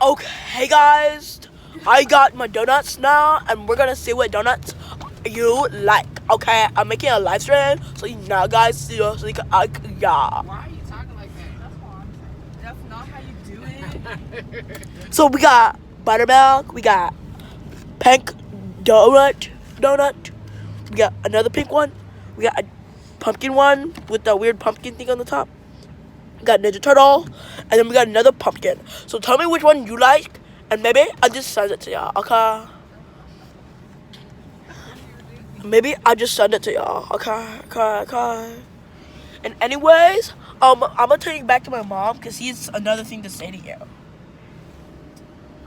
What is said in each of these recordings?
Okay, guys, I got my donuts now, and we're gonna see what donuts you like. Okay, I'm making a live stream, so you know, guys, so you can, yeah. Why are you talking like that? That's not how you do it. So we got buttermilk, we got pink donut. We got another pink one. We got a pumpkin one with the weird pumpkin thing on the top. We got Ninja Turtle, and then we got another pumpkin. So tell me which one you like, and maybe I'll just send it to y'all, okay? Maybe I'll just send it to y'all, okay? And anyways, I'm gonna turn it back to my mom, because he has another thing to say to you.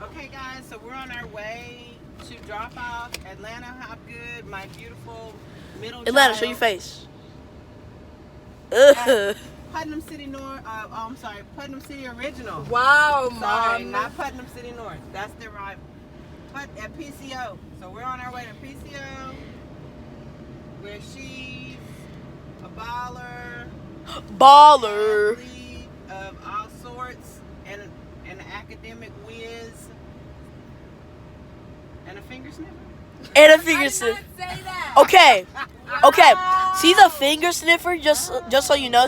Okay, guys, so we're on our way to drop off Atlanta Hopgood, my beautiful middle Atlanta, child. show your face. At Putnam City North. Putnam City Original. Wow, Sorry, Mom. not Putnam City North. That's their rival. At PCO. So we're on our way to PCO, where she's a baller, athlete of all sorts, and an academic whiz, and a finger sniffer. And a finger sniffer. Say that. Okay. She's a finger sniffer. Just so you know,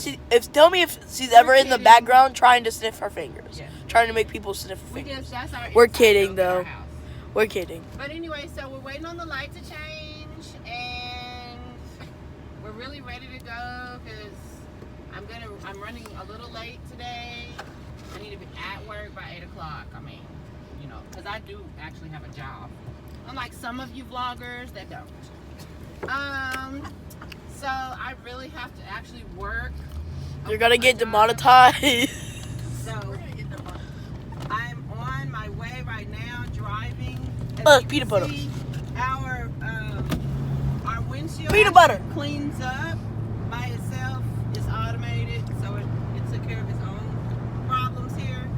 tell me if she's ever in the background trying to sniff her fingers, Yeah. trying to make people sniff her We fingers. just, that's our We're inside kidding, joke in our though. house. We're kidding. But anyway, so we're waiting on the light to change, and we're really ready to go because I'm running a little late today. I need to be at work by 8 o'clock. I mean, you know, because I do actually have a job, unlike some of you vloggers that don't. So I really have to actually work. You're gonna get demonetized. So I'm on my way right now, driving. Look, peanut butter. Our windshield Peanut butter. cleans up by itself. It's automated, so it took care of its own problems here.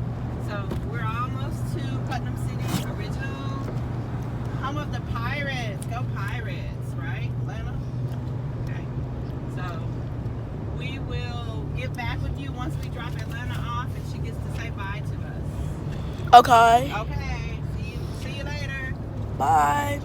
So we're almost to Putnam City Original, home of the Pirates. Go Pirates, right, Atlanta? Okay. So we will get back with you once we drop Atlanta off, and she gets to say bye to us. Okay. Okay. See you later. Bye.